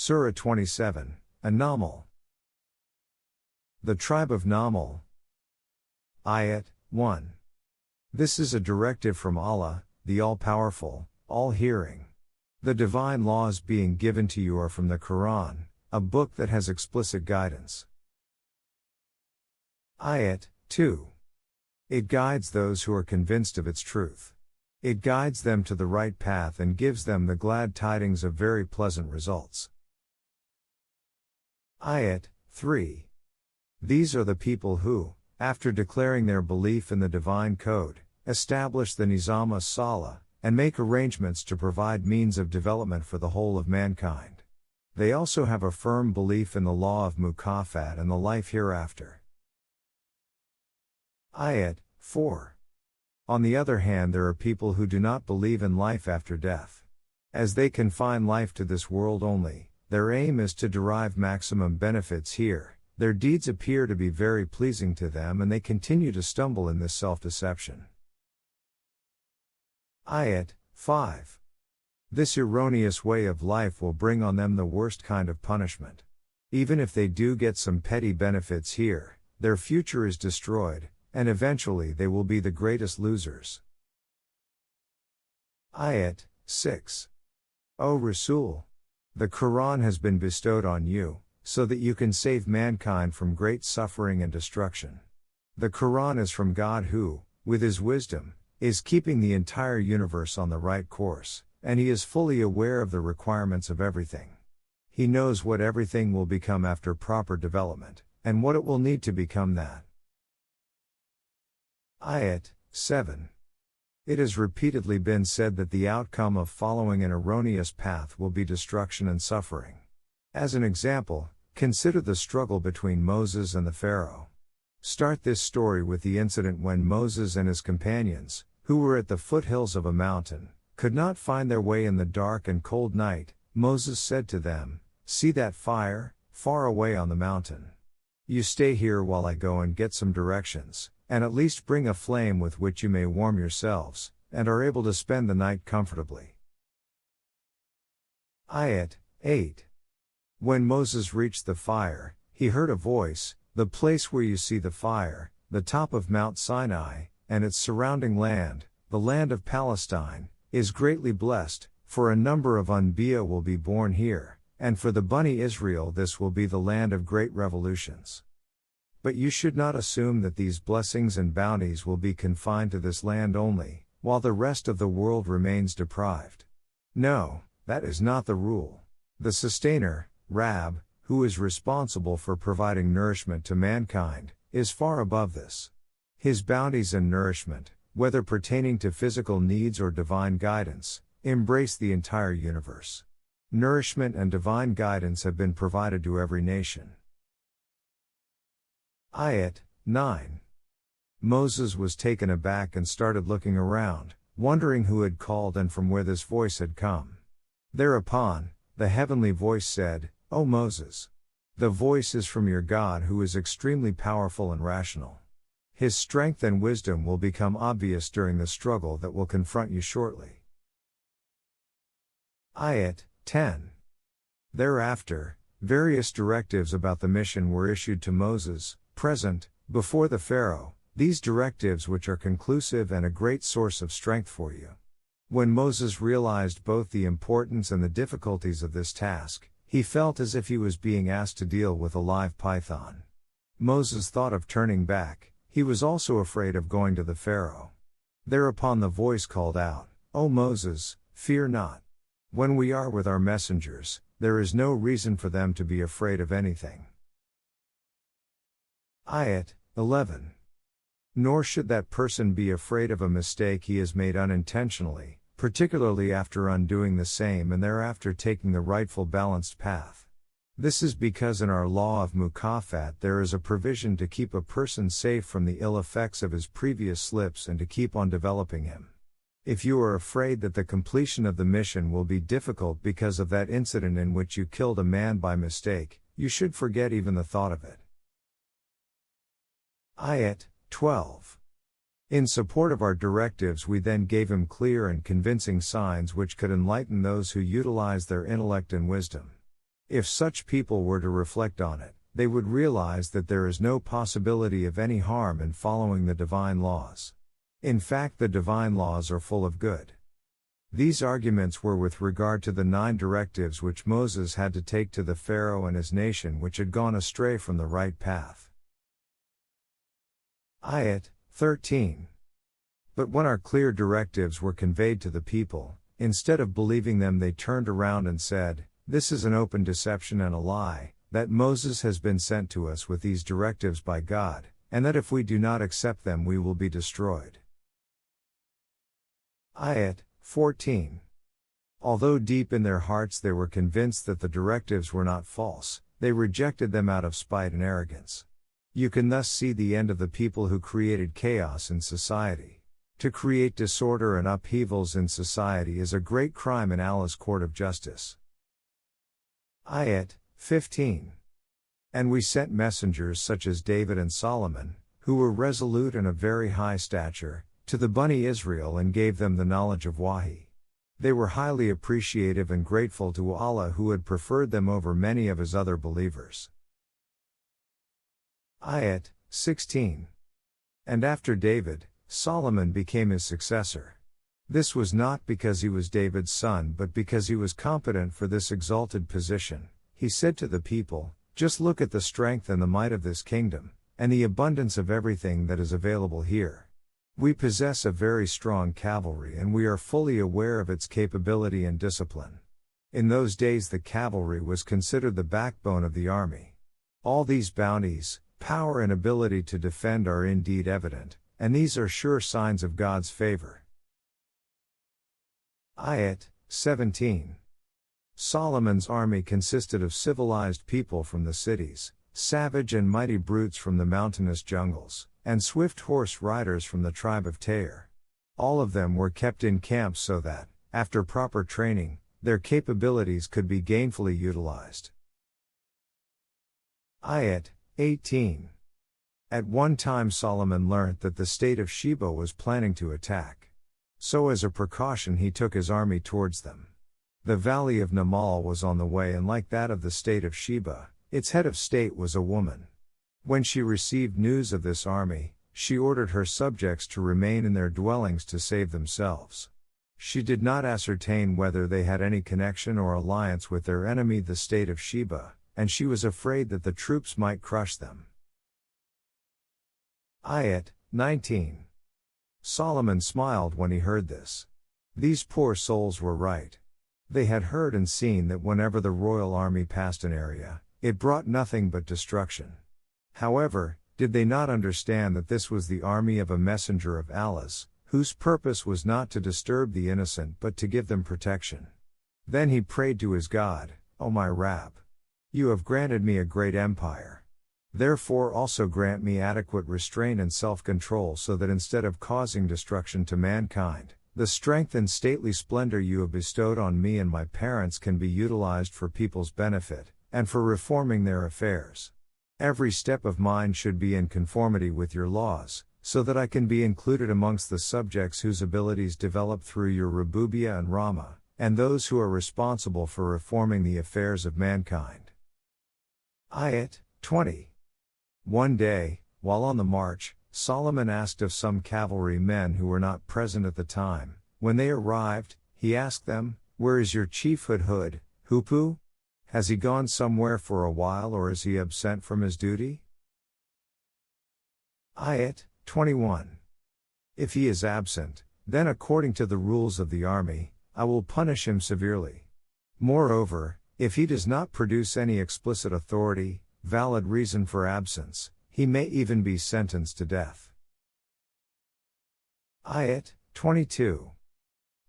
Surah 27, An-Naml. The tribe of Naml. Ayat 1. This is a directive from Allah, the All-Powerful, All-Hearing. The divine laws being given to you are from the Qur'an, a book that has explicit guidance. Ayat 2. It guides those who are convinced of its truth. It guides them to the right path and gives them the glad tidings of very pleasant results. Ayat 3. These are the people who, after declaring their belief in the divine code, establish the Nizam as-Salah, and make arrangements to provide means of development for the whole of mankind. They also have a firm belief in the law of mukafat and the life hereafter. Ayat 4. On the other hand, there are people who do not believe in life after death. As they confine life to this world only, their aim is to derive maximum benefits here. Their deeds appear to be very pleasing to them and they continue to stumble in this self-deception. Ayat 5. This erroneous way of life will bring on them the worst kind of punishment. Even if they do get some petty benefits here, their future is destroyed, and eventually they will be the greatest losers. Ayat 6. O Rasul! The Quran has been bestowed on you, so that you can save mankind from great suffering and destruction. The Quran is from God who, with His wisdom, is keeping the entire universe on the right course, and He is fully aware of the requirements of everything. He knows what everything will become after proper development, and what it will need to become that. Ayat 7. It has repeatedly been said that the outcome of following an erroneous path will be destruction and suffering. As an example, consider the struggle between Moses and the Pharaoh. Start this story with the incident when Moses and his companions, who were at the foothills of a mountain, could not find their way in the dark and cold night. Moses said to them, "See that fire, far away on the mountain. You stay here while I go and get some directions, and at least bring a flame with which you may warm yourselves, and are able to spend the night comfortably." Ayat 8. When Moses reached the fire, he heard a voice, "The place where you see the fire, the top of Mount Sinai, and its surrounding land, the land of Palestine, is greatly blessed, for a number of Anbiya will be born here, and for the Bani Israel this will be the land of great revolutions. But you should not assume that these blessings and bounties will be confined to this land only, while the rest of the world remains deprived. No, that is not the rule. The Sustainer, Rab, who is responsible for providing nourishment to mankind, is far above this. His bounties and nourishment, whether pertaining to physical needs or divine guidance, embrace the entire universe. Nourishment and divine guidance have been provided to every nation. Ayat 9. Moses was taken aback and started looking around, wondering who had called and from where this voice had come. Thereupon, the heavenly voice said, "O Moses! The voice is from your God who is extremely powerful and rational. His strength and wisdom will become obvious during the struggle that will confront you shortly." Ayat 10. Thereafter, various directives about the mission were issued to Moses, present, before the Pharaoh, these directives which are conclusive and a great source of strength for you. When Moses realized both the importance and the difficulties of this task, he felt as if he was being asked to deal with a live python. Moses thought of turning back. He was also afraid of going to the Pharaoh. Thereupon the voice called out, "O Moses, fear not. When we are with our messengers, there is no reason for them to be afraid of anything." Ayat 11. Nor should that person be afraid of a mistake he has made unintentionally, particularly after undoing the same and thereafter taking the rightful balanced path. This is because in our law of mukafat there is a provision to keep a person safe from the ill effects of his previous slips and to keep on developing him. If you are afraid that the completion of the mission will be difficult because of that incident in which you killed a man by mistake, you should forget even the thought of it. Ayat 12. In support of our directives we then gave him clear and convincing signs which could enlighten those who utilize their intellect and wisdom. If such people were to reflect on it, they would realize that there is no possibility of any harm in following the divine laws. In fact, the divine laws are full of good. These arguments were with regard to the 9 directives which Moses had to take to the Pharaoh and his nation which had gone astray from the right path. Ayat 13. But when our clear directives were conveyed to the people, instead of believing them they turned around and said, "This is an open deception and a lie, that Moses has been sent to us with these directives by God, and that if we do not accept them we will be destroyed." Ayat 14. Although deep in their hearts they were convinced that the directives were not false, they rejected them out of spite and arrogance. You can thus see the end of the people who created chaos in society. To create disorder and upheavals in society is a great crime in Allah's court of justice. Ayat 15. And we sent messengers such as David and Solomon, who were resolute and of very high stature, to the Bani Israel and gave them the knowledge of wahi. They were highly appreciative and grateful to Allah who had preferred them over many of his other believers. Ayat 16. And after David, Solomon became his successor. This was not because he was David's son but because he was competent for this exalted position. He said to the people, "Just look at the strength and the might of this kingdom, and the abundance of everything that is available here. We possess a very strong cavalry and we are fully aware of its capability and discipline." In those days the cavalry was considered the backbone of the army. All these bounties, power and ability to defend are indeed evident, and these are sure signs of God's favor. Ayat 17. Solomon's army consisted of civilized people from the cities, savage and mighty brutes from the mountainous jungles, and swift horse riders from the tribe of Tair. All of them were kept in camp so that, after proper training, their capabilities could be gainfully utilized. Ayat 18. At one time Solomon learnt that the state of Sheba was planning to attack. So as a precaution he took his army towards them. The valley of An-Naml was on the way, and like that of the state of Sheba, its head of state was a woman. When she received news of this army, she ordered her subjects to remain in their dwellings to save themselves. She did not ascertain whether they had any connection or alliance with their enemy the state of Sheba, and she was afraid that the troops might crush them. Ayat 19. Solomon smiled when he heard this. These poor souls were right. They had heard and seen that whenever the royal army passed an area, it brought nothing but destruction. However, did they not understand that this was the army of a messenger of Allah's, whose purpose was not to disturb the innocent but to give them protection? Then he prayed to his God, "O my Rabb, you have granted me a great empire. Therefore also grant me adequate restraint and self-control so that instead of causing destruction to mankind, the strength and stately splendor you have bestowed on me and my parents can be utilized for people's benefit, and for reforming their affairs. Every step of mine should be in conformity with your laws, so that I can be included amongst the subjects whose abilities develop through your Rububiyah and Rahmah, and those who are responsible for reforming the affairs of mankind." Ayat 20. One day, while on the march, Solomon asked of some cavalry men who were not present at the time. When they arrived, he asked them, "Where is your chief Hudhud, Hupu? Has he gone somewhere for a while or is he absent from his duty?" Ayat 21. If he is absent, then according to the rules of the army, I will punish him severely. Moreover, if he does not produce any explicit authority, valid reason for absence, he may even be sentenced to death. Ayat 22.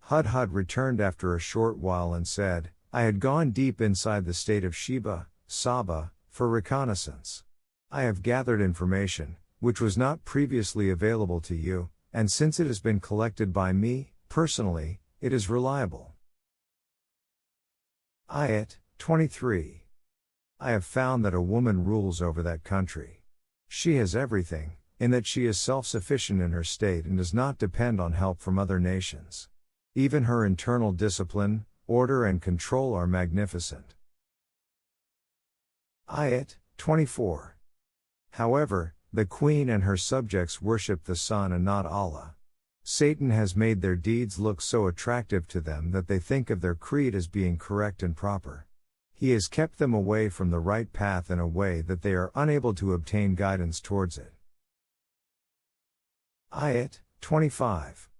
Hudhud returned after a short while and said, "I had gone deep inside the state of Sheba, Saba, for reconnaissance. I have gathered information, which was not previously available to you, and since it has been collected by me, personally, it is reliable." Ayat 23. I have found that a woman rules over that country. She has everything, in that she is self-sufficient in her state and does not depend on help from other nations. Even her internal discipline, order and control are magnificent. Ayat 24. However, the queen and her subjects worship the sun and not Allah. Satan has made their deeds look so attractive to them that they think of their creed as being correct and proper. He has kept them away from the right path in a way that they are unable to obtain guidance towards it. Ayat 25.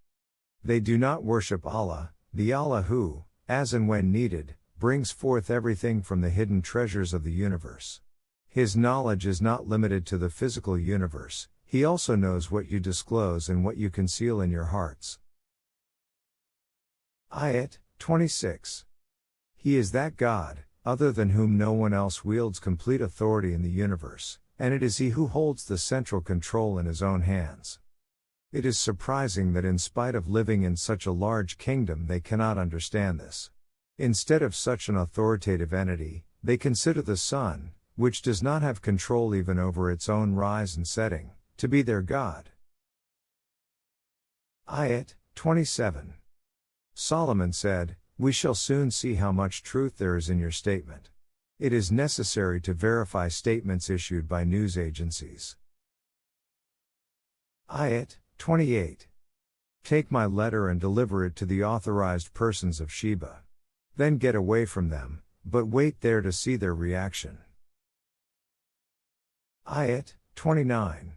They do not worship Allah, the Allah who, as and when needed, brings forth everything from the hidden treasures of the universe. His knowledge is not limited to the physical universe, He also knows what you disclose and what you conceal in your hearts. Ayat 26. He is that God, other than whom no one else wields complete authority in the universe, and it is He who holds the central control in His own hands. It is surprising that in spite of living in such a large kingdom they cannot understand this. Instead of such an authoritative entity, they consider the sun, which does not have control even over its own rise and setting, to be their God. Ayat 27. Solomon said, "We shall soon see how much truth there is in your statement. It is necessary to verify statements issued by news agencies." Ayat 28. Take my letter and deliver it to the authorized persons of Sheba. Then get away from them, but wait there to see their reaction. Ayat 29.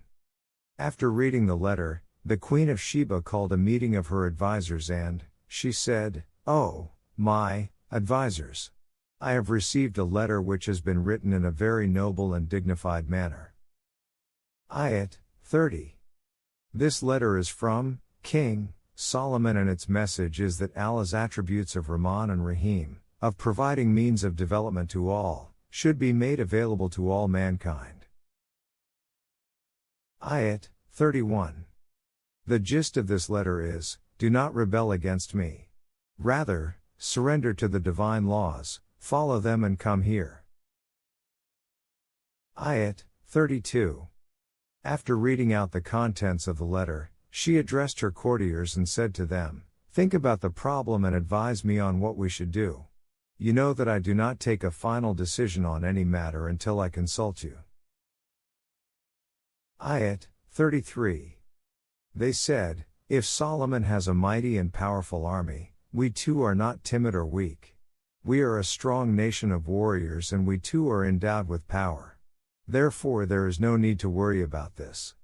After reading the letter, the Queen of Sheba called a meeting of her advisors and, she said, "Oh, my advisors! I have received a letter which has been written in a very noble and dignified manner." Ayat 30. This letter is from King Solomon and its message is that Allah's attributes of Rahman and Rahim, of providing means of development to all, should be made available to all mankind. Ayat 31. The gist of this letter is, do not rebel against me. Rather, surrender to the divine laws, follow them and come here. Ayat 32. After reading out the contents of the letter, she addressed her courtiers and said to them, "Think about the problem and advise me on what we should do. You know that I do not take a final decision on any matter until I consult you." Ayat 33. They said, "If Solomon has a mighty and powerful army, we too are not timid or weak. We are a strong nation of warriors and we too are endowed with power. Therefore there is no need to worry about this.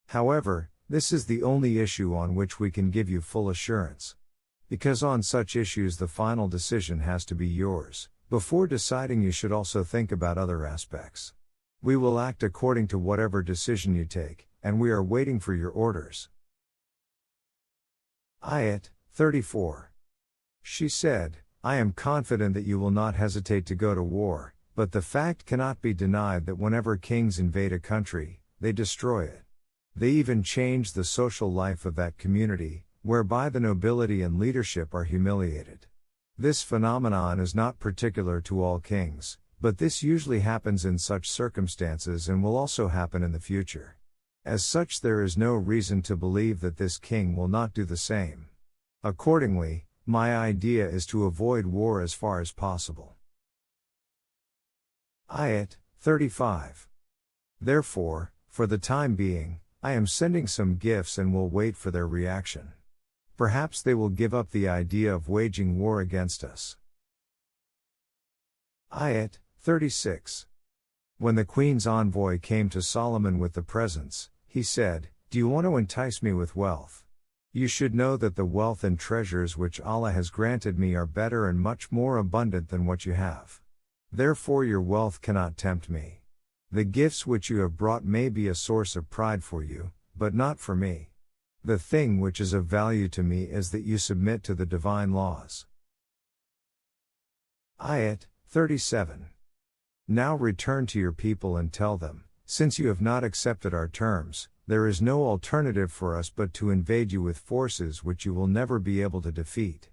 However, this is the only issue on which we can give you full assurance. Because on such issues the final decision has to be yours, before deciding you should also think about other aspects. We will act according to whatever decision you take, and we are waiting for your orders." Ayat 34. She said, "I am confident that you will not hesitate to go to war, but the fact cannot be denied that whenever kings invade a country, they destroy it. They even change the social life of that community, whereby the nobility and leadership are humiliated. This phenomenon is not particular to all kings, but this usually happens in such circumstances and will also happen in the future. As such, there is no reason to believe that this king will not do the same. Accordingly, my idea is to avoid war as far as possible." Ayat 35. Therefore, for the time being, I am sending some gifts and will wait for their reaction. Perhaps they will give up the idea of waging war against us. Ayat 36. When the queen's envoy came to Solomon with the presents, he said, "Do you want to entice me with wealth? You should know that the wealth and treasures which Allah has granted me are better and much more abundant than what you have. Therefore your wealth cannot tempt me. The gifts which you have brought may be a source of pride for you, but not for me. The thing which is of value to me is that you submit to the divine laws." Ayat 37. Now return to your people and tell them, since you have not accepted our terms, there is no alternative for us but to invade you with forces which you will never be able to defeat.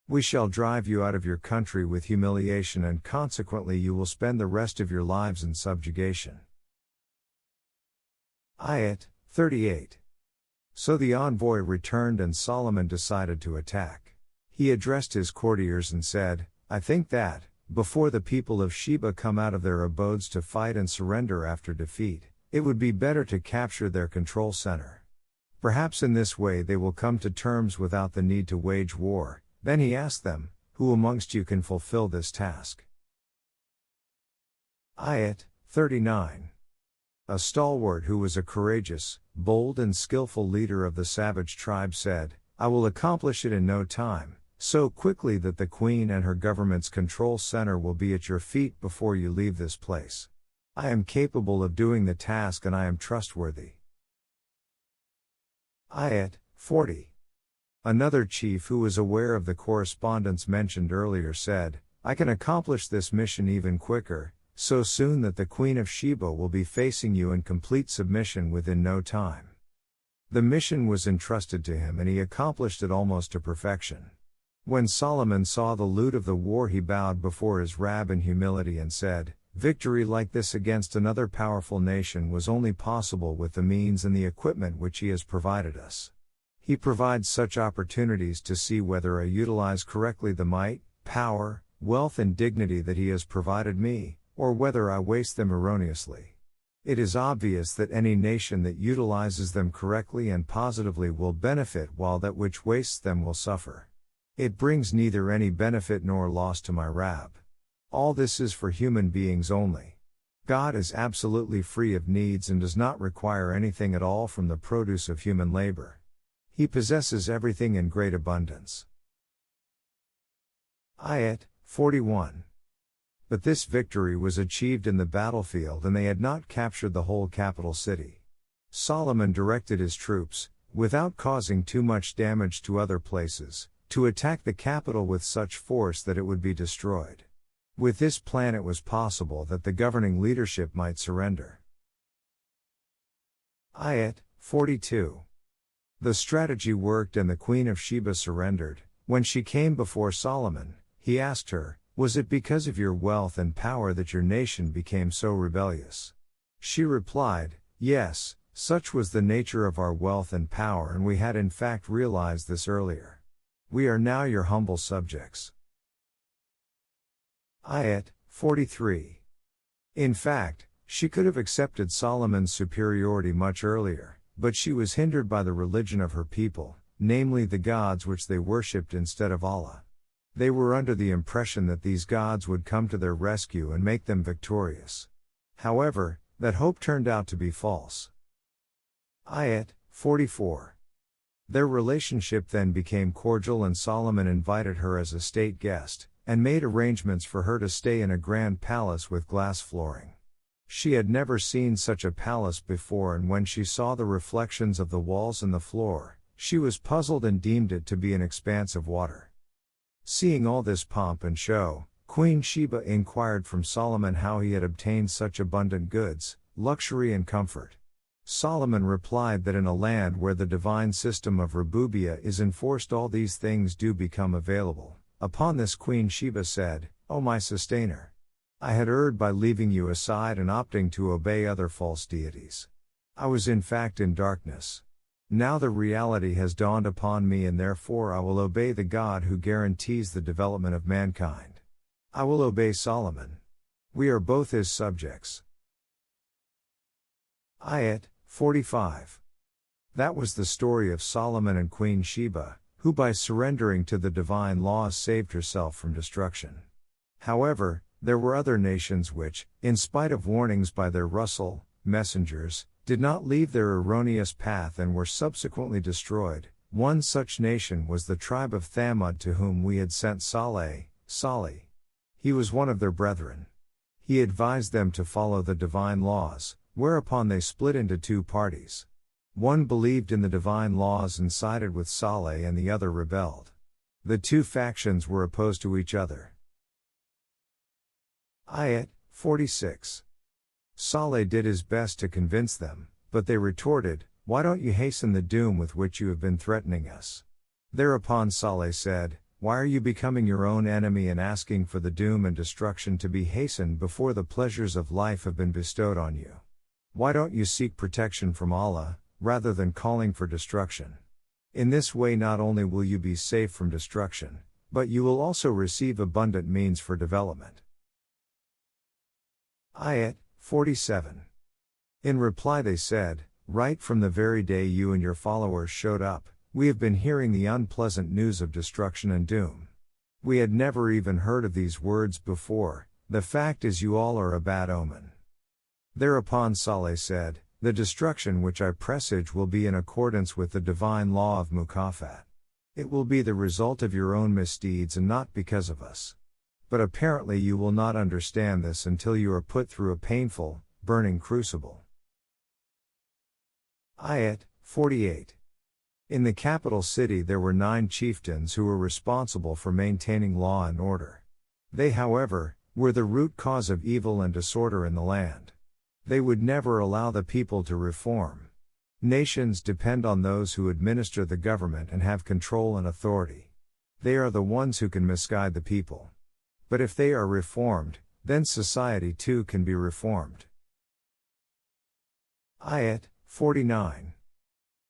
We shall drive you out of your country with humiliation and consequently you will spend the rest of your lives in subjugation. Ayat 38. So the envoy returned and Solomon decided to attack. He addressed his courtiers and said, "I think that, before the people of Sheba come out of their abodes to fight and surrender after defeat, it would be better to capture their control center. Perhaps in this way they will come to terms without the need to wage war." Then he asked them, "Who amongst you can fulfill this task?" Ayat 39. A stalwart who was a courageous, bold and skillful leader of the savage tribe said, "I will accomplish it in no time, so quickly that the queen and her government's control center will be at your feet before you leave this place. I am capable of doing the task and I am trustworthy." Ayat 40. Another chief who was aware of the correspondence mentioned earlier said, "I can accomplish this mission even quicker, so soon that the Queen of Sheba will be facing you in complete submission within no time." The mission was entrusted to him and he accomplished it almost to perfection. When Solomon saw the loot of the war, he bowed before his Rabb in humility and said, "Victory like this against another powerful nation was only possible with the means and the equipment which he has provided us. He provides such opportunities to see whether I utilize correctly the might, power, wealth and dignity that he has provided me, or whether I waste them erroneously. It is obvious that any nation that utilizes them correctly and positively will benefit, while that which wastes them will suffer. It brings neither any benefit nor loss to my Rabb. All this is for human beings only. God is absolutely free of needs and does not require anything at all from the produce of human labor. He possesses everything in great abundance." Ayat 41. But this victory was achieved in the battlefield and they had not captured the whole capital city. Solomon directed his troops, without causing too much damage to other places, to attack the capital with such force that it would be destroyed. With this plan it was possible that the governing leadership might surrender. Ayat 42. The strategy worked and the Queen of Sheba surrendered. When she came before Solomon, he asked her, "Was it because of your wealth and power that your nation became so rebellious?" She replied, "Yes, such was the nature of our wealth and power, and we had in fact realized this earlier. We are now your humble subjects." Ayat 43. In fact, she could have accepted Solomon's superiority much earlier, but she was hindered by the religion of her people, namely the gods which they worshipped instead of Allah. They were under the impression that these gods would come to their rescue and make them victorious. However, that hope turned out to be false. Ayat 44. Their relationship then became cordial and Solomon invited her as a state guest, and made arrangements for her to stay in a grand palace with glass flooring. She had never seen such a palace before, and when she saw the reflections of the walls and the floor, she was puzzled and deemed it to be an expanse of water. Seeing all this pomp and show, Queen Sheba inquired from Solomon how he had obtained such abundant goods, luxury and comfort. Solomon replied that in a land where the divine system of Rububiyah is enforced, all these things do become available. Upon this Queen Sheba said, "O my sustainer! I had erred by leaving you aside and opting to obey other false deities. I was in fact in darkness. Now the reality has dawned upon me, and therefore I will obey the God who guarantees the development of mankind. I will obey Solomon. We are both his subjects." Ayat 45. That was the story of Solomon and Queen Sheba, who by surrendering to the divine laws saved herself from destruction. However, there were other nations which, in spite of warnings by their Rusul, messengers, did not leave their erroneous path and were subsequently destroyed. One such nation was the tribe of Thamud, to whom we had sent Salih. He was one of their brethren. He advised them to follow the divine laws, whereupon they split into two parties. One believed in the divine laws and sided with Salih, and the other rebelled. The two factions were opposed to each other. Ayat 46. Salih did his best to convince them, but they retorted, "Why don't you hasten the doom with which you have been threatening us?" Thereupon Salih said, "Why are you becoming your own enemy and asking for the doom and destruction to be hastened before the pleasures of life have been bestowed on you? Why don't you seek protection from Allah, rather than calling for destruction? In this way not only will you be safe from destruction, but you will also receive abundant means for development. Ayat 47. In reply they said, right from the very day you and your followers showed up, we have been hearing the unpleasant news of destruction and doom. We had never even heard of these words before, the fact is you all are a bad omen. Thereupon Saleh said, the destruction which I presage will be in accordance with the divine law of Mukafat. It will be the result of your own misdeeds and not because of us. But apparently you will not understand this until you are put through a painful, burning crucible. Ayat 48. In the capital city there were 9 chieftains who were responsible for maintaining law and order. They, however, were the root cause of evil and disorder in the land. They would never allow the people to reform. Nations depend on those who administer the government and have control and authority. They are the ones who can misguide the people. But if they are reformed, then society too can be reformed. Ayat 49.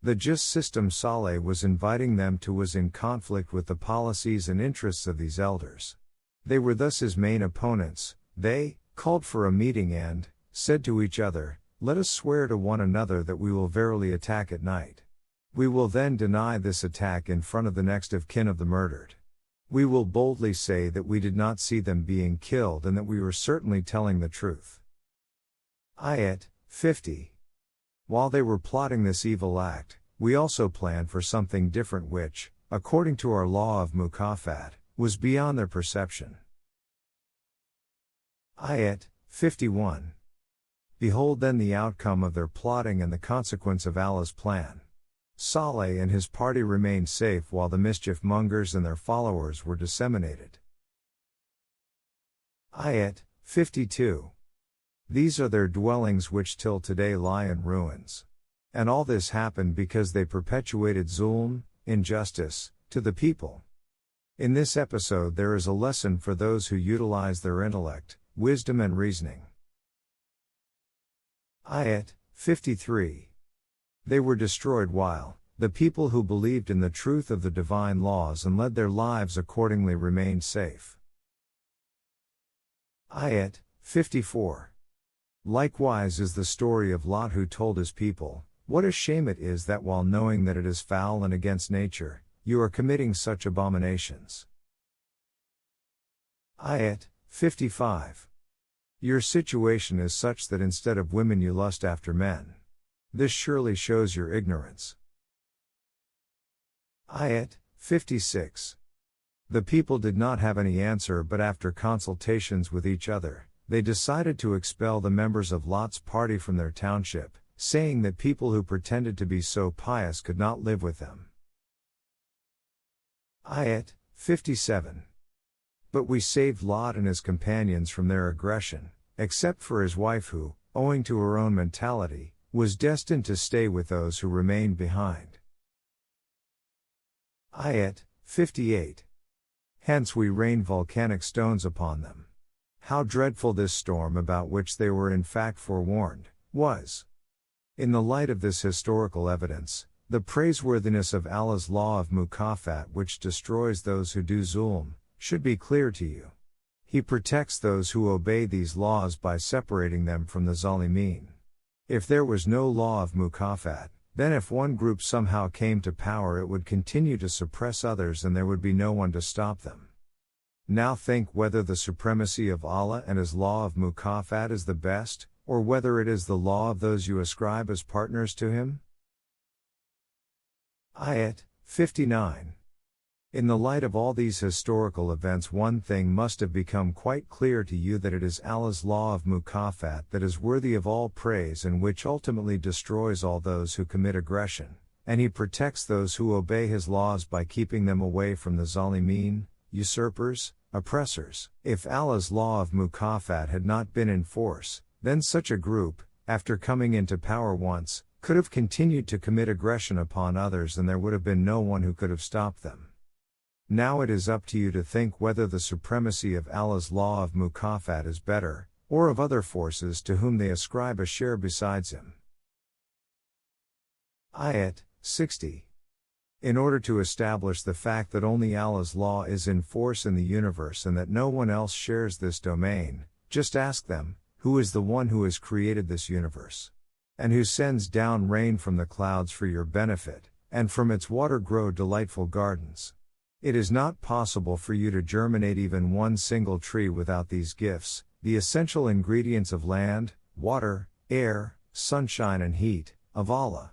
The just system Saleh was inviting them to was in conflict with the policies and interests of these elders. They were thus his main opponents. They called for a meeting and said to each other, let us swear to one another that we will verily attack at night. We will then deny this attack in front of the next of kin of the murdered. We will boldly say that we did not see them being killed and that we were certainly telling the truth. Ayat 50. While they were plotting this evil act, we also planned for something different which, according to our law of Mukafat, was beyond their perception. Ayat 51. Behold then the outcome of their plotting and the consequence of Allah's plan. Saleh and his party remained safe while the mischief mongers and their followers were disseminated. Ayat 52. These are their dwellings which till today lie in ruins. And all this happened because they perpetuated zulm, injustice, to the people. In this episode there is a lesson for those who utilize their intellect, wisdom and reasoning. Ayat 53. They were destroyed while the people who believed in the truth of the divine laws and led their lives accordingly remained safe. Ayat 54. Likewise is the story of Lot who told his people, what a shame it is that while knowing that it is foul and against nature, you are committing such abominations. Ayat 55. Your situation is such that instead of women you lust after men. This surely shows your ignorance. Ayat 56. The people did not have any answer, but after consultations with each other, they decided to expel the members of Lot's party from their township, saying that people who pretended to be so pious could not live with them. Ayat 57. But we saved Lot and his companions from their aggression, except for his wife who, owing to her own mentality, was destined to stay with those who remained behind. Ayat 58. Hence we rained volcanic stones upon them. How dreadful this storm about which they were in fact forewarned, was. In the light of this historical evidence, the praiseworthiness of Allah's law of Mukafat which destroys those who do zulm, should be clear to you. He protects those who obey these laws by separating them from the Zalimin. If there was no law of Mukafat, then if one group somehow came to power it would continue to suppress others and there would be no one to stop them. Now think whether the supremacy of Allah and His law of Mukafat is the best, or whether it is the law of those you ascribe as partners to Him. Ayat 59. In the light of all these historical events one thing must have become quite clear to you, that it is Allah's law of Mukafat that is worthy of all praise and which ultimately destroys all those who commit aggression, and He protects those who obey His laws by keeping them away from the Zalimin, usurpers, oppressors. If Allah's law of Mukafat had not been in force, then such a group, after coming into power once, could have continued to commit aggression upon others and there would have been no one who could have stopped them. Now it is up to you to think whether the supremacy of Allah's law of Mukafat is better, or of other forces to whom they ascribe a share besides Him. Ayat 60. In order to establish the fact that only Allah's law is in force in the universe and that no one else shares this domain, just ask them, who is the one who has created this universe? And who sends down rain from the clouds for your benefit, and from its water grow delightful gardens? It is not possible for you to germinate even one single tree without these gifts, the essential ingredients of land, water, air, sunshine and heat, of Allah.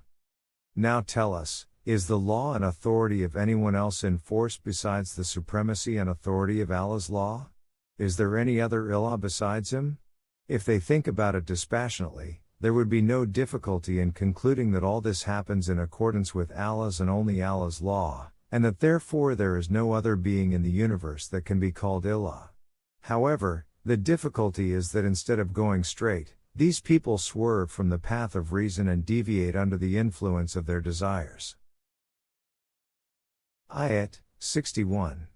Now tell us, is the law and authority of anyone else in force besides the supremacy and authority of Allah's law? Is there any other ilah besides Him? If they think about it dispassionately, there would be no difficulty in concluding that all this happens in accordance with Allah's and only Allah's law, and that therefore there is no other being in the universe that can be called ilah. However, the difficulty is that instead of going straight, these people swerve from the path of reason and deviate under the influence of their desires. Ayat 61.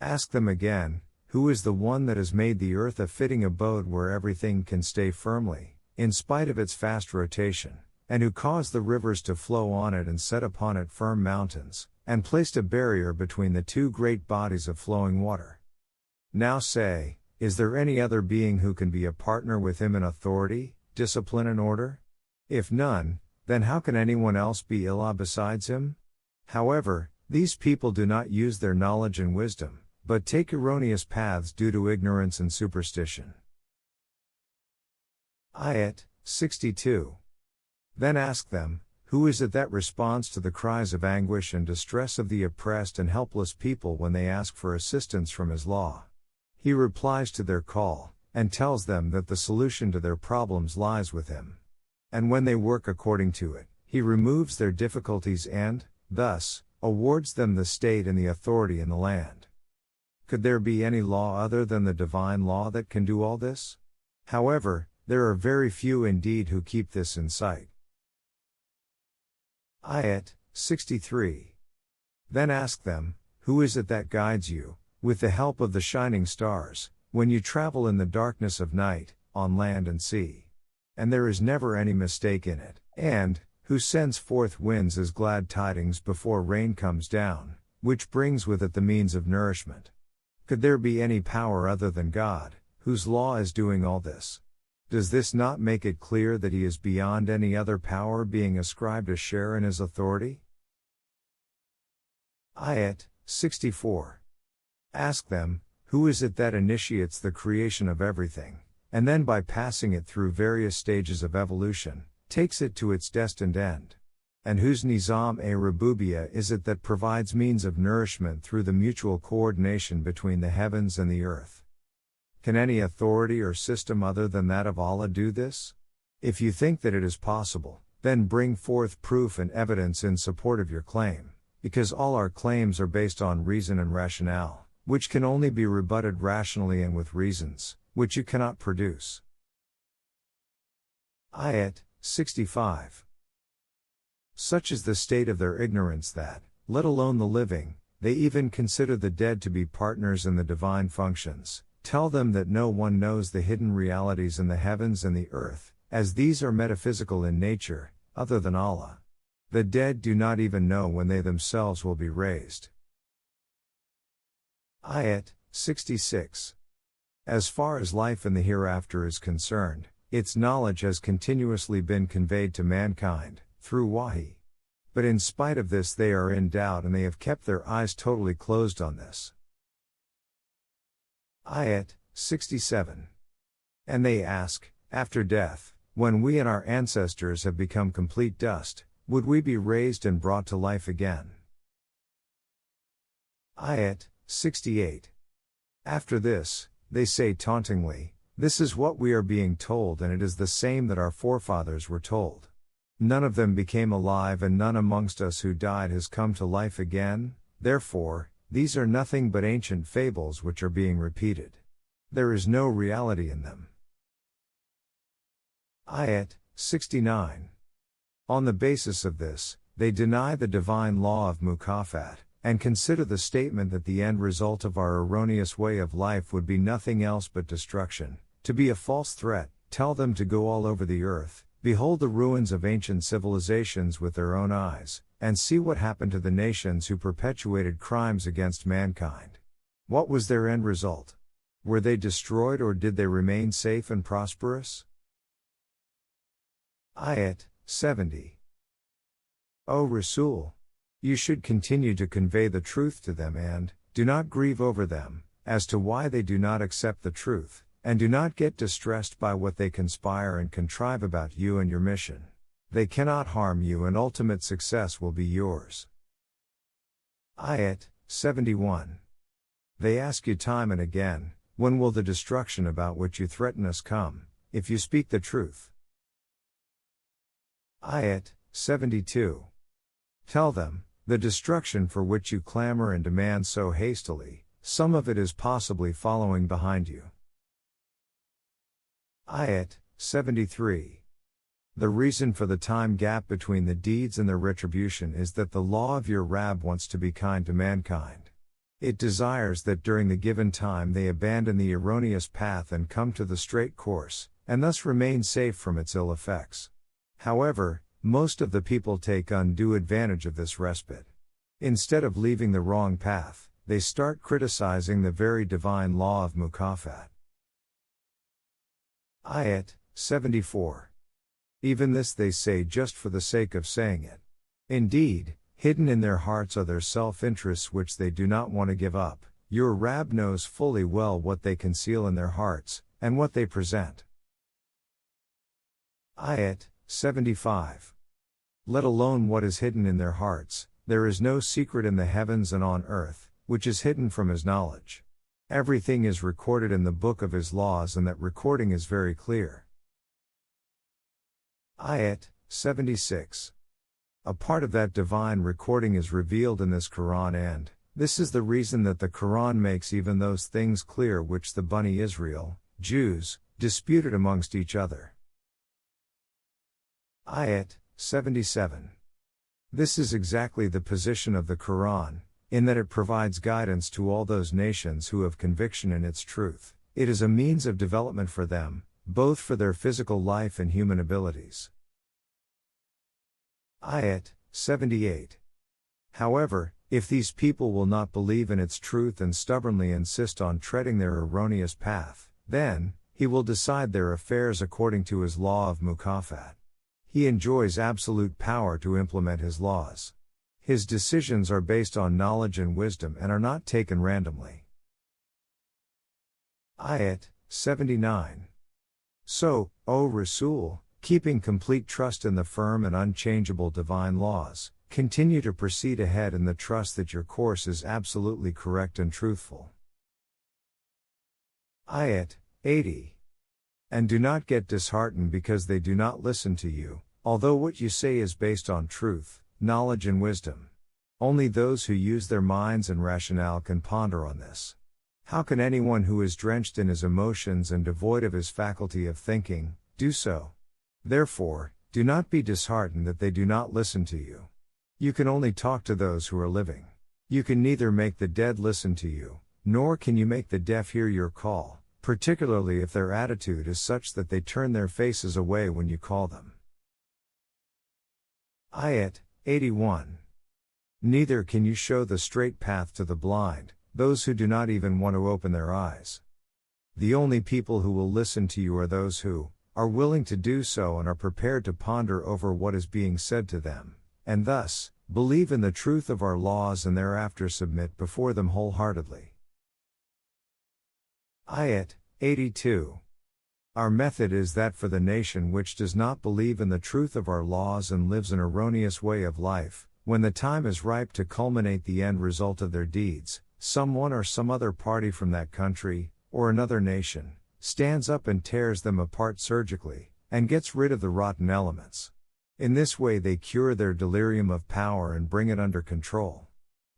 Ask them again, who is the one that has made the earth a fitting abode where everything can stay firmly, in spite of its fast rotation, and who caused the rivers to flow on it and set upon it firm mountains, and placed a barrier between the two great bodies of flowing water? Now say, is there any other being who can be a partner with Him in authority, discipline and order? If none, then how can anyone else be ilah besides Him? However, these people do not use their knowledge and wisdom, but take erroneous paths due to ignorance and superstition. Ayat 62. Then ask them, who is it that responds to the cries of anguish and distress of the oppressed and helpless people when they ask for assistance from His law? He replies to their call, and tells them that the solution to their problems lies with Him. And when they work according to it, He removes their difficulties and, thus, awards them the state and the authority in the land. Could there be any law other than the divine law that can do all this? However, there are very few indeed who keep this in sight. Ayat 63. Then ask them, who is it that guides you, with the help of the shining stars, when you travel in the darkness of night, on land and sea? And there is never any mistake in it, and, who sends forth winds as glad tidings before rain comes down, which brings with it the means of nourishment. Could there be any power other than God, whose law is doing all this? Does this not make it clear that He is beyond any other power being ascribed a share in His authority? Ayat 64. Ask them, who is it that initiates the creation of everything, and then by passing it through various stages of evolution, takes it to its destined end? And whose Nizam-e-Rububiyyah is it that provides means of nourishment through the mutual coordination between the heavens and the earth? Can any authority or system other than that of Allah do this? If you think that it is possible, then bring forth proof and evidence in support of your claim, because all our claims are based on reason and rationale, which can only be rebutted rationally and with reasons, which you cannot produce. Ayat 65. Such is the state of their ignorance that, let alone the living, they even consider the dead to be partners in the divine functions. Tell them that no one knows the hidden realities in the heavens and the earth, as these are metaphysical in nature, other than Allah. The dead do not even know when they themselves will be raised. Ayat 66. As far as life in the hereafter is concerned, its knowledge has continuously been conveyed to mankind, through wahi. But in spite of this they are in doubt and they have kept their eyes totally closed on this. Ayat 67. And they ask, after death, when we and our ancestors have become complete dust, would we be raised and brought to life again? Ayat 68. After this, they say tauntingly, this is what we are being told and it is the same that our forefathers were told. None of them became alive and none amongst us who died has come to life again, therefore, these are nothing but ancient fables which are being repeated. There is no reality in them. Ayat 69. On the basis of this, they deny the divine law of mukafat, and consider the statement that the end result of our erroneous way of life would be nothing else but destruction, to be a false threat. Tell them to go all over the earth, behold the ruins of ancient civilizations with their own eyes, and see what happened to the nations who perpetuated crimes against mankind. What was their end result? Were they destroyed or did they remain safe and prosperous? Ayat 70. O Rasul! You should continue to convey the truth to them and, do not grieve over them, as to why they do not accept the truth, and do not get distressed by what they conspire and contrive about you and your mission. They cannot harm you and ultimate success will be yours. Ayat 71. They ask you time and again, when will the destruction about which you threaten us come, if you speak the truth? Ayat 72. Tell them, the destruction for which you clamor and demand so hastily, some of it is possibly following behind you. Ayat 73. The reason for the time gap between the deeds and their retribution is that the law of your Rabb wants to be kind to mankind. It desires that during the given time they abandon the erroneous path and come to the straight course, and thus remain safe from its ill effects. However, most of the people take undue advantage of this respite. Instead of leaving the wrong path, they start criticizing the very divine law of mukafat. Ayat 74. Even this they say just for the sake of saying it. Indeed, hidden in their hearts are their self-interests which they do not want to give up. Your Rabb knows fully well what they conceal in their hearts, and what they present. Ayat 75. Let alone what is hidden in their hearts, there is no secret in the heavens and on earth, which is hidden from His knowledge. Everything is recorded in the book of His laws and that recording is very clear. Ayat 76. A part of that divine recording is revealed in this Qur'an and, this is the reason that the Qur'an makes even those things clear which the Bani Israel, Jews, disputed amongst each other. Ayat 77. This is exactly the position of the Qur'an, in that it provides guidance to all those nations who have conviction in its truth. It is a means of development for them, both for their physical life and human abilities. Ayat 78. However, if these people will not believe in its truth and stubbornly insist on treading their erroneous path, then, He will decide their affairs according to His law of mukafat. He enjoys absolute power to implement His laws. His decisions are based on knowledge and wisdom and are not taken randomly. Ayat 79. So, O Rasul, keeping complete trust in the firm and unchangeable divine laws, continue to proceed ahead in the trust that your course is absolutely correct and truthful. Ayat 80. And do not get disheartened because they do not listen to you, although what you say is based on truth, knowledge and wisdom. Only those who use their minds and rationale can ponder on this. How can anyone who is drenched in his emotions and devoid of his faculty of thinking, do so? Therefore, do not be disheartened that they do not listen to you. You can only talk to those who are living. You can neither make the dead listen to you, nor can you make the deaf hear your call, particularly if their attitude is such that they turn their faces away when you call them. Ayat 81. Neither can you show the straight path to the blind, those who do not even want to open their eyes. The only people who will listen to you are those who are willing to do so and are prepared to ponder over what is being said to them, and thus, believe in the truth of our laws and thereafter submit before them wholeheartedly. Ayat 82. Our method is that for the nation which does not believe in the truth of our laws and lives an erroneous way of life, when the time is ripe to culminate the end result of their deeds, someone or some other party from that country, or another nation, stands up and tears them apart surgically, and gets rid of the rotten elements. In this way they cure their delirium of power and bring it under control.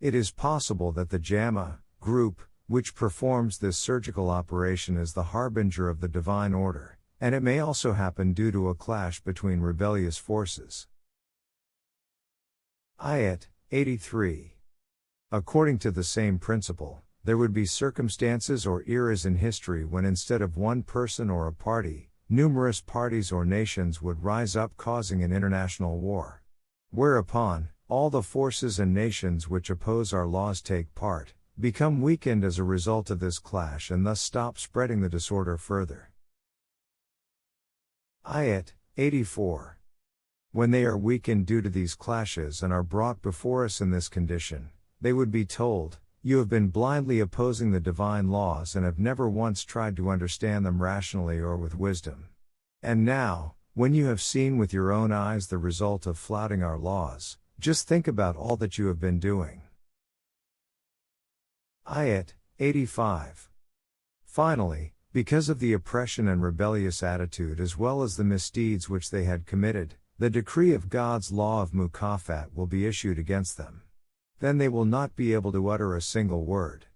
It is possible that the Jama, group, which performs this surgical operation is the harbinger of the divine order, and it may also happen due to a clash between rebellious forces. Ayat 83. According to the same principle, there would be circumstances or eras in history when instead of one person or a party, numerous parties or nations would rise up causing an international war. Whereupon, all the forces and nations which oppose our laws take part, become weakened as a result of this clash and thus stop spreading the disorder further. Ayat 84. When they are weakened due to these clashes and are brought before us in this condition, they would be told, "You have been blindly opposing the divine laws and have never once tried to understand them rationally or with wisdom. And now, when you have seen with your own eyes the result of flouting our laws, just think about all that you have been doing." Ayat 85. Finally, because of the oppression and rebellious attitude as well as the misdeeds which they had committed, the decree of God's law of mukafat will be issued against them. Then they will not be able to utter a single word.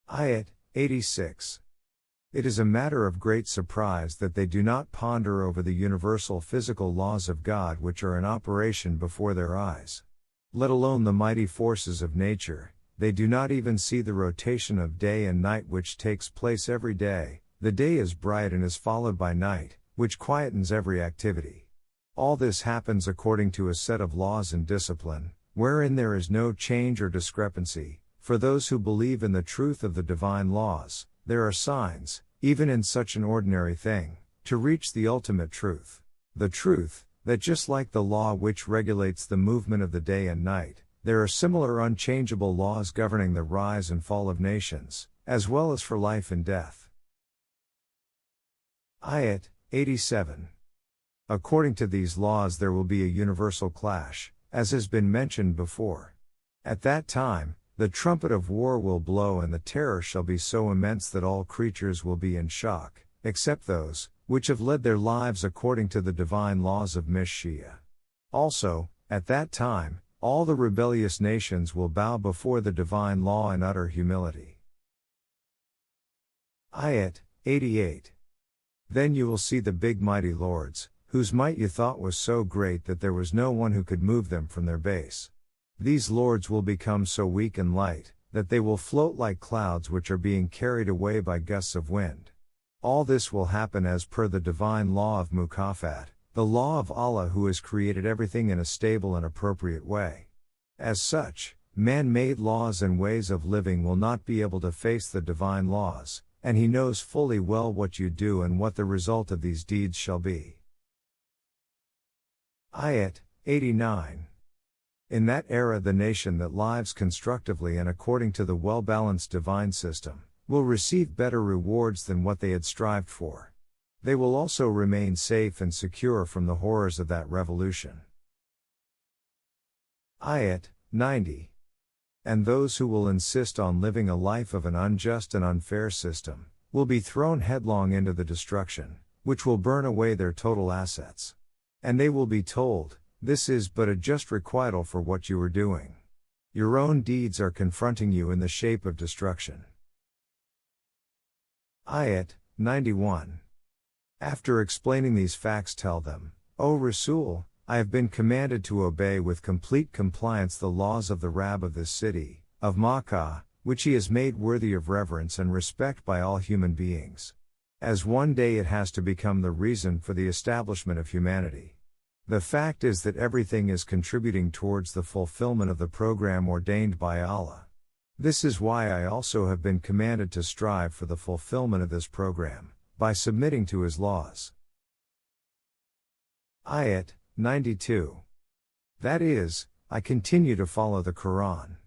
Ayat 86. It is a matter of great surprise that they do not ponder over the universal physical laws of God which are in operation before their eyes. Let alone the mighty forces of nature, they do not even see the rotation of day and night which takes place every day. The day is bright and is followed by night, which quietens every activity. All this happens according to a set of laws and discipline, wherein there is no change or discrepancy. For those who believe in the truth of the divine laws, there are signs, even in such an ordinary thing, to reach the ultimate truth. The truth, that just like the law which regulates the movement of the day and night, there are similar unchangeable laws governing the rise and fall of nations, as well as for life and death. Ayat 87. According to these laws there will be a universal clash, as has been mentioned before. At that time, the trumpet of war will blow and the terror shall be so immense that all creatures will be in shock, except those, which have led their lives according to the divine laws of Mishia. Also, at that time, all the rebellious nations will bow before the divine law in utter humility. Ayat 88. Then you will see the big mighty lords, whose might you thought was so great that there was no one who could move them from their base. These lords will become so weak and light, that they will float like clouds which are being carried away by gusts of wind. All this will happen as per the divine law of mukafat, the law of Allah who has created everything in a stable and appropriate way. As such, man-made laws and ways of living will not be able to face the divine laws, and He knows fully well what you do and what the result of these deeds shall be. Ayat 89. In that era the nation that lives constructively and according to the well-balanced divine system, will receive better rewards than what they had strived for. They will also remain safe and secure from the horrors of that revolution. Ayat 90. And those who will insist on living a life of an unjust and unfair system, will be thrown headlong into the destruction, which will burn away their total assets. And they will be told, "This is but a just requital for what you are doing. Your own deeds are confronting you in the shape of destruction." Ayat 91. After explaining these facts tell them, "O Rasul, I have been commanded to obey with complete compliance the laws of the Rabb of this city, of Makkah, which he has made worthy of reverence and respect by all human beings. As one day it has to become the reason for the establishment of humanity. The fact is that everything is contributing towards the fulfillment of the program ordained by Allah. This is why I also have been commanded to strive for the fulfillment of this program, by submitting to His laws." Ayat 92. That is, I continue to follow the Qur'an.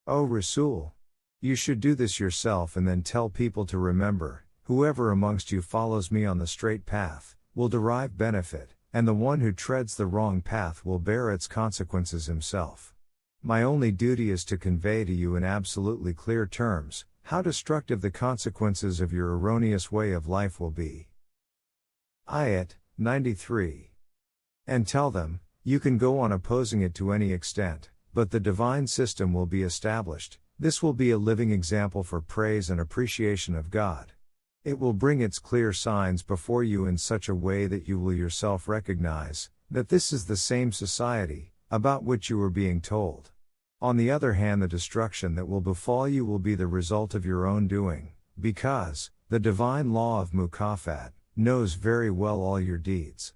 O Rasul, you should do this yourself and then tell people to remember, whoever amongst you follows me on the straight path, will derive benefit, and the one who treads the wrong path will bear its consequences himself. My only duty is to convey to you in absolutely clear terms, how destructive the consequences of your erroneous way of life will be. Ayat 93. And tell them, you can go on opposing it to any extent, but the divine system will be established. This will be a living example for praise and appreciation of God. It will bring its clear signs before you in such a way that you will yourself recognize that this is the same society about which you were being told. On the other hand, the destruction that will befall you will be the result of your own doing, because the divine law of mukafat knows very well all your deeds.